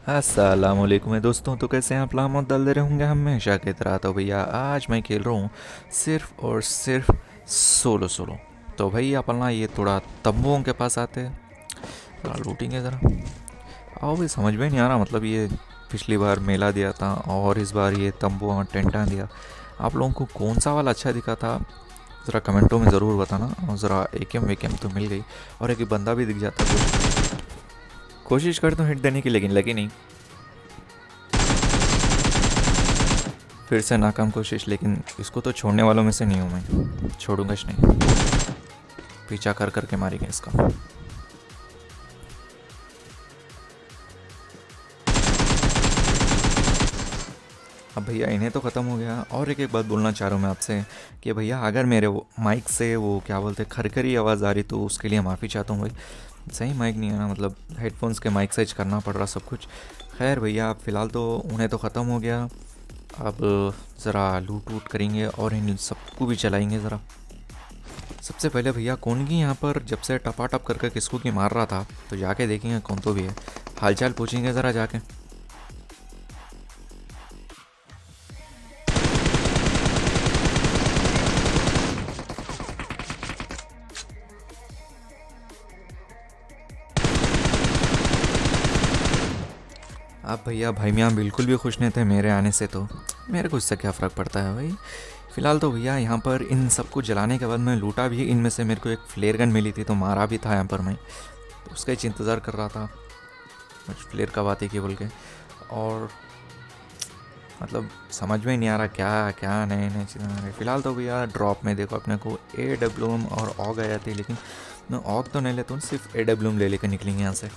अस्सलाम वालेकुम दोस्तों। तो कैसे हैं आप? लामत डाल दे रहे होंगे हमेशा की तरह। तो भैया आज मैं खेल रहा हूँ सिर्फ और सिर्फ सोलो सोलो। तो भैया अपन ना ये थोड़ा तंबुओं के पास आते हैं, थोड़ा लूटेंगे ज़रा। आओ भाई, समझ में नहीं आ रहा, मतलब ये पिछली बार मेला दिया था और इस बार ये तंबू और टेंटा दिया। आप लोगों को कौन सा वाला अच्छा दिखा था ज़रा कमेंटों में ज़रूर बताना। और ज़रा एकेम वेकेम तो मिल गई और एक बंदा भी दिख जाता है। कोशिश करता हूँ हिट देने की, लेकिन लगी नहीं। फिर से नाकाम कोशिश, लेकिन इसको तो छोड़ने वालों में से नहीं हूँ मैं, छोड़ूंगा ही नहीं। पीछा कर करके मारेंगे इसका। अब भैया इन्हें तो ख़त्म हो गया। और एक बात बोलना चाह रहा हूँ मैं आपसे कि भैया अगर मेरे वो माइक से वो क्या बोलते हैं खरखरी आवाज़ आ रही तो उसके लिए माफ़ी चाहता हूँ भाई। सही माइक नहीं है ना, मतलब हेडफोन्स के माइक से करना पड़ रहा सब कुछ। खैर भैया, फ़िलहाल तो उन्हें तो ख़त्म हो गया। अब ज़रा लूट वूट करेंगे और इन सबको भी चलाएंगे ज़रा। सबसे पहले भैया कौन की यहाँ पर जब से टपाटप करके किसको की मार रहा था, तो जाके देखेंगे कौन तो भी है। हालचाल पूछेंगे ज़रा जाके। अब भैया भाई मियाँ बिल्कुल भी खुश नहीं थे मेरे आने से, तो मेरे को इससे क्या फ़र्क पड़ता है भाई। फ़िलहाल तो भैया यहाँ पर इन सबको जलाने के बाद मैं लूटा भी। इनमें से मेरे को एक फ्लेयर गन मिली थी तो मारा भी था यहाँ पर मैं, तो उसका ही इंतज़ार कर रहा था मुझ फ्लेयर का बात ही की बोल के। और मतलब समझ में ही नहीं आ रहा क्या क्या नए नए चीज़ें आ रही। फ़िलहाल तो भैया ड्रॉप में देखो अपने को AWM और ऑग आ जाती है, लेकिन मैं ऑग तो नहीं लेता हूँ, सिर्फ AWM ले लेकर निकलेंगे यहाँ से।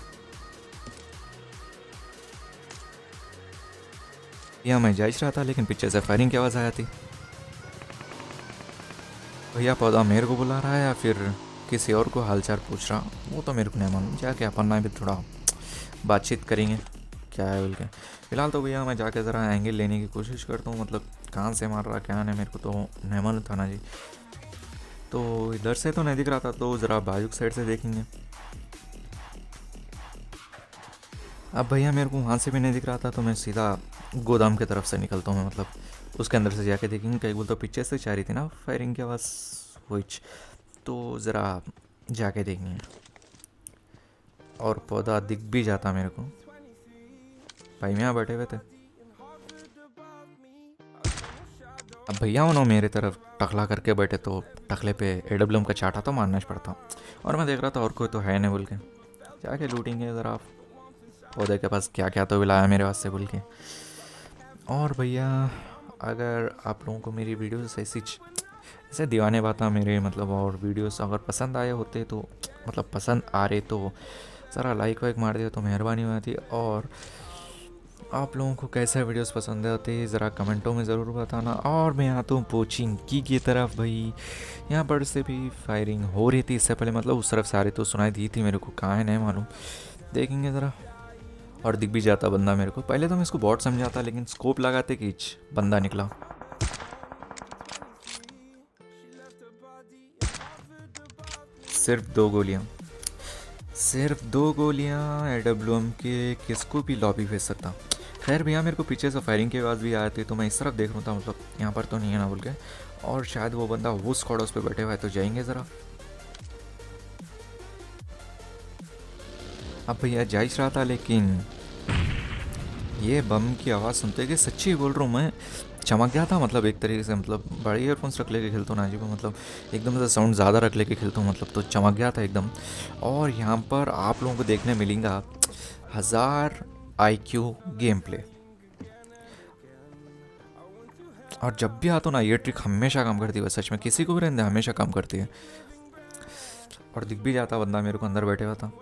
यहाँ मैं जा ही रहा था लेकिन पीछे से फायरिंग की आवाज़ आ जाती। भैया पौधा मेरे को बुला रहा है या फिर किसी और को हालचाल पूछ रहा, वो तो मेरे को नहीं मालूम। जाके अपन ना भी थोड़ा बातचीत करेंगे क्या है बोल के। फ़िलहाल तो भैया मैं जाके ज़रा एंगल लेने की कोशिश करता हूँ, मतलब कहाँ से मार रहा क्या नहीं मेरे को तो नहीं मालूम था ना जी। तो इधर से तो नहीं दिख रहा था, तो ज़रा बाजू साइड से देखेंगे। अब भैया मेरे को वहाँ से भी नहीं दिख रहा था, तो मैं सीधा गोदाम की तरफ से निकलता हूँ, मतलब उसके अंदर से जाके देखेंगे। कहीं बोल तो पीछे से चाह रही थी ना फायरिंग की आवाज़ हुईच, तो ज़रा जाके देखेंगे। और पौधा दिख भी जाता मेरे को, भाई यहाँ बैठे हुए थे। अब भैया उन्होंने मेरे तरफ टकला करके बैठे, तो टकले पे AWM का चाटा तो मारना ही पड़ता। और मैं देख रहा था और कोई तो है नहीं बोल के, जाके लूटेंगे ज़रा। पौधे के पास क्या क्या तो भी लाया मेरे वास्ते बोल के। और भैया अगर आप लोगों को मेरी वीडियोस ऐसे दीवाने बातें मेरे मतलब और वीडियोस अगर पसंद आए होते तो मतलब पसंद आ रहे तो ज़रा लाइक वाइक मार दिया तो मेहरबानी होती। और आप लोगों को कैसे वीडियोस पसंद आते ज़रा कमेंटों में ज़रूर बताना। और मैं आता हूँ पोचिंग की तरफ भाई। यहाँ पर से भी फायरिंग हो रही थी इससे पहले, मतलब उस तरफ से आ रही तो सुनाई दी थी मेरे को, कहाँ है नहीं मालूम, देखेंगे ज़रा। और दिख भी जाता बंदा मेरे को। पहले तो मैं इसको बॉट समझा था, लेकिन स्कोप लगाते कि बंदा निकला। सिर्फ 2 गोलियाँ, सिर्फ 2 गोलियाँ AWM के किसको भी लॉबी भेज सकता। खैर भैया मेरे को पीछे से फायरिंग की आवाज़ भी आती, तो मैं इस तरफ देख रहा था, मतलब यहाँ पर तो नहीं है ना बोल के। और शायद वो बंदा वो स्क्वाड हाउस पे बैठे हुआ है, तो जाएंगे ज़रा। अब भैया जा ही रहा था, लेकिन ये बम की आवाज़ सुनते कि सच्ची बोल रहा हूँ मैं चमक गया था, मतलब एक तरीके से, मतलब बड़े ईयरफोन्स रख लेके खेलता हूँ ना जी, मतलब एकदम से साउंड ज़्यादा रख लेके खेलता हूँ, मतलब तो चमक गया था एकदम। और यहाँ पर आप लोगों को देखने मिलेगा 1000 IQ गेम प्ले। और जब भी आता हूँ ना ये ट्रिक हमेशा काम करती है, सच में किसी को भी रहने हमेशा काम करती है। और दिख भी जाता बंदा मेरे को अंदर बैठे हुआ था।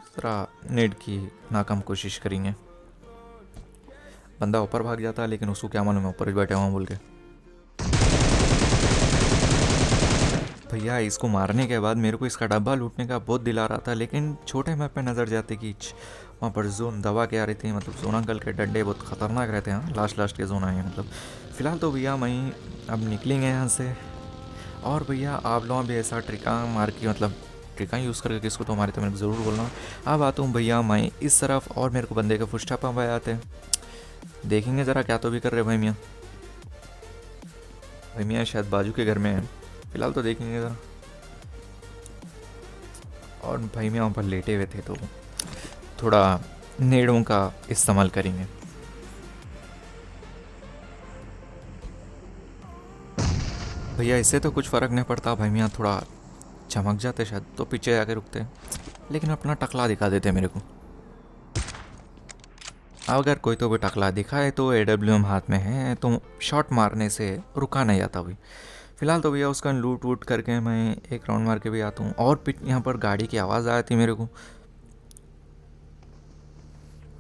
ज़रा नेट की नाकाम कोशिश करेंगे। बंदा ऊपर भाग जाता है, लेकिन उसको क्या मालूम है ऊपर ही बैठे हुआ बोल के। भैया इसको मारने के बाद मेरे को इसका डब्बा लूटने का बहुत दिल आ रहा था, लेकिन छोटे मैप पे नज़र जाते कि वहाँ पर जोन दबा के आ रही थी, मतलब जोन अंकल के डंडे बहुत ख़तरनाक रहते हैं। लास्ट लास्ट के जोन आए हैं मतलब। फ़िलहाल तो भैया मैं अब निकलेंगे यहाँ से। और भैया आप लोग भी ऐसा ट्रिका मार के मतलब ट्रिका यूज़ करके किसको तो हमारे तो मेरे को ज़रूर बोलना। अब आता हूँ भैया मैं इस तरफ और मेरे को बंदे के फुटस्टेप पे आते हैं। देखेंगे ज़रा क्या तो भी कर रहे भाई मियाँ। भाई मियाँ शायद बाजू के घर में है, फ़िलहाल तो देखेंगे ज़रा। और भाई मियाँ वहाँ पर लेटे हुए थे तो थोड़ा नेड़ों का इस्तेमाल करेंगे। भैया इससे तो कुछ फ़र्क नहीं पड़ता, भाई मियाँ थोड़ा चमक जाते शायद तो पीछे आके रुकते, लेकिन अपना टकला दिखा देते मेरे को। अगर कोई तो भी टकला दिखाए तो AWM हाथ में है तो शॉट मारने से रुका नहीं जाता भाई। फ़िलहाल तो भैया उसका लूट वूट करके मैं एक राउंड मार के भी आता हूँ। और यहाँ पर गाड़ी की आवाज़ आई थी मेरे को,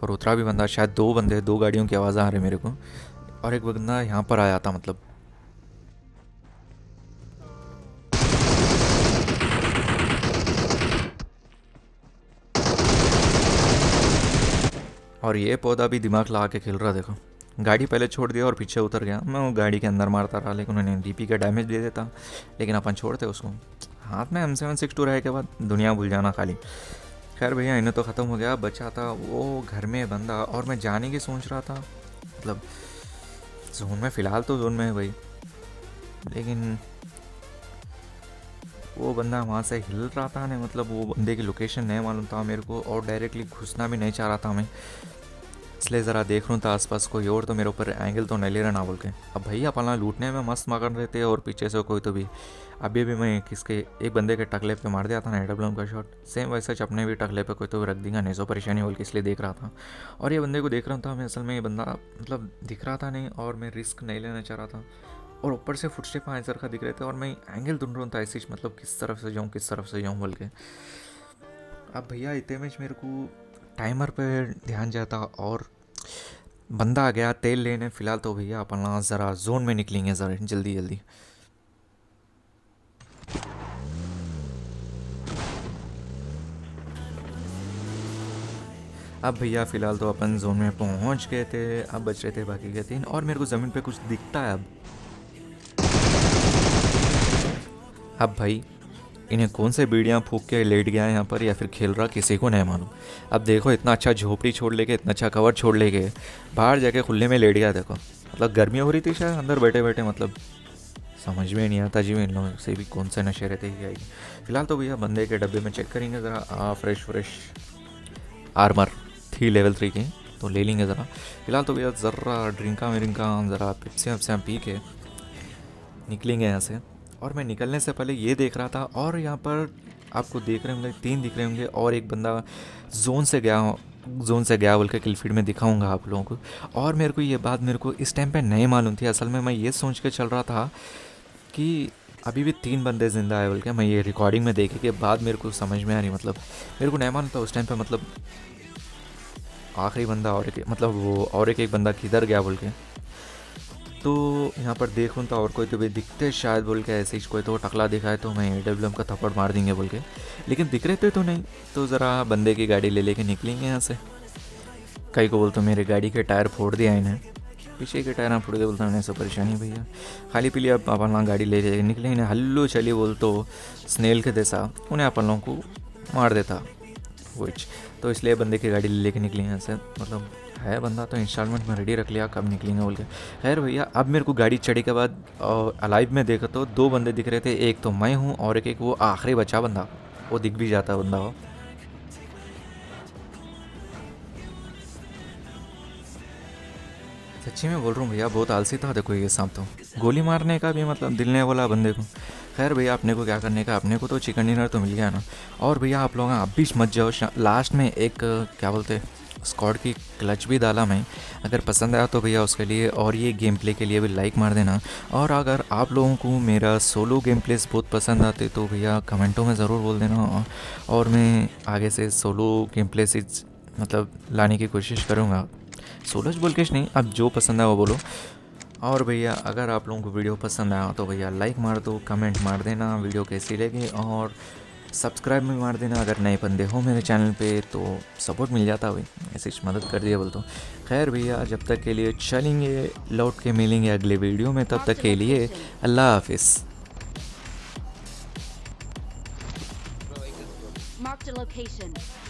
और उतरा भी बंदा, शायद दो बंदे, दो गाड़ियों की आवाज़ आ रही मेरे को, और एक बंदा यहाँ पर आया था मतलब। और ये पौधा भी दिमाग लगा के खेल रहा, देखो गाड़ी पहले छोड़ दिया और पीछे उतर गया। मैं वो गाड़ी के अंदर मारता रहा, लेकिन उन्होंने DP का डैमेज दे देता, लेकिन अपन छोड़ते उसको। हाथ में M762 रहे के बाद दुनिया भूल जाना खाली। खैर भैया इन्हें तो ख़त्म हो गया, बचा था वो घर में बंदा, और मैं जाने की सोच रहा था मतलब जोन में, फ़िलहाल तो जोन में है भाई, लेकिन वो बंदा वहाँ से हिल रहा था नहीं, मतलब वो बंदे की लोकेशन नहीं मालूम था मेरे को, और डायरेक्टली घुसना भी नहीं चाह रहा था मैं, इसलिए ज़रा देख रहा था आसपास कोई और तो मेरे ऊपर एंगल तो नहीं ले रहा ना बोल के। अब भैया अपना लूटने में मस्त मगन रहते हैं, और पीछे से कोई तो भी, अभी भी मैं किसके एक बंदे के टकले पे मार दिया था ना AWM का शॉट, सेम वैसे अपने भी टकले पे कोई तो भी रख देगा नहीं, सो परेशानी बोल के इसलिए देख रहा था। और ये बंदे को देख रहा था मैं, असल में ये बंदा मतलब दिख रहा था नहीं, और मैं रिस्क नहीं लेना चाह रहा था, और ऊपर से फुटस्टेप आंसर का दिख रहे थे, और मैं एंगल ढूंढ रहा था ऐसे मतलब किस तरफ से जाऊँ किस तरफ से जाऊँ बोल के। अब भैया इतने में मेरे को टाइमर पे ध्यान जाता, और बंदा आ गया तेल लेने। फ़िलहाल तो भैया अपना ज़रा जोन में निकलेंगे ज़रा जल्दी जल्दी। अब भैया फ़िलहाल तो अपन जोन में पहुंच गए थे, अब बच रहे थे बाकी के 3, और मेरे को ज़मीन पे कुछ दिखता है। अब भाई इन्हें कौन से बीड़ियाँ फूंक के लेट गया है यहाँ पर, या फिर खेल रहा किसी को नहीं मालूम। अब देखो इतना अच्छा झोपड़ी छोड़ लेके, इतना अच्छा कवर छोड़ लेके बाहर जाके खुले में लेट गया। देखो मतलब गर्मी हो रही थी शायद अंदर बैठे बैठे, मतलब समझ में नहीं आता जी इन लोगों से भी कौन से नशे रहते ही आएगी। फ़िलहाल तो भैया बंदे के डब्बे में चेक करेंगे ज़रा, फ्रेश आर्मर थी लेवल 3 की, तो ले लेंगे ज़रा। फ़िलहाल तो भैया ज़रा ड्रिंका ज़रा पिप्सियाँ पी के निकलेंगे यहाँ से। और मैं निकलने से पहले ये देख रहा था, और यहाँ पर आपको देख रहे होंगे 3 दिख रहे होंगे, और एक बंदा जोन से गया बोल के किलफीड में दिखाऊंगा आप लोगों को। और मेरे को ये बात मेरे को इस टाइम पे नहीं मालूम थी, असल में मैं ये सोच के चल रहा था कि अभी भी 3 बंदे ज़िंदा है बोल के। मैं ये रिकॉर्डिंग में देखे के बाद मेरे को समझ में आ रही, मतलब मेरे को नहीं मालूम था उस टाइम पे, मतलब आखिरी बंदा और एक मतलब वो और एक बंदा किधर गया बोल के। तो यहाँ पर देखूँ तो और कोई तो भी दिखते शायद बोल के, ऐसे ही कोई तो टकला दिखाए तो मैं AWM का थप्पड़ मार देंगे बोल के, लेकिन दिख रहे थे तो नहीं। तो ज़रा बंदे की गाड़ी ले लेके निकलेंगे यहाँ से। कई को बोलते मेरे गाड़ी के टायर फोड़ दिया इन्हें, पीछे के टायर फोड़ दे बोलता हूँ, ऐसा परेशानी भैया खाली पीली। अब अपन गाड़ी ले लेके निकले, इन्हें हल्लो चलिए बोल तो स्नेल के जैसा उन्हें अपन लोगों को मार देता वो, तो इसलिए बंदे की गाड़ी ले लेके निकली यहाँ से। मतलब है बंदा तो इंस्टॉलमेंट में रेडी रख लिया, कब निकलेंगे बोल के। खैर भैया अब मेरे को गाड़ी चढ़े के बाद अलाइव में देखा तो 2 बंदे दिख रहे थे, एक तो मैं हूँ और एक वो आखिरी बचा बंदा, वो दिख भी जाता बंदा वो। सच्ची में बोल रहा हूँ भैया बहुत आलसी था, देखो ये सांप तो गोली मारने का भी मतलब दिल नहीं बोला बंदे को। खैर भैया अपने को क्या करने का, अपने को तो चिकन डिनर तो मिल गया ना। और भैया आप लोग आप भी मत जाओ, लास्ट में एक क्या बोलते स्क्वाड की क्लच भी डाला मैं, अगर पसंद आया तो भैया उसके लिए और ये गेम प्ले के लिए भी लाइक मार देना। और अगर आप लोगों को मेरा सोलो गेम प्लेस बहुत पसंद आते तो भैया कमेंटों में ज़रूर बोल देना, और मैं आगे से सोलो गेम प्लेस मतलब लाने की कोशिश करूँगा। सोलोज बोल के नहीं, अब जो पसंद है वो बोलो। और भैया अगर आप लोगों को वीडियो पसंद आया तो भैया लाइक मार दो, कमेंट मार देना वीडियो कैसी लगी, और सब्सक्राइब भी मार देना अगर नए बंदे हो मेरे चैनल पे, तो सपोर्ट मिल जाता भाई, ऐसे मदद कर दिया बोल तो। खैर भैया जब तक के लिए चलेंगे, लौट के मिलेंगे अगले वीडियो में, तब तक के लिए अल्लाह हाफिज़। Marked a location.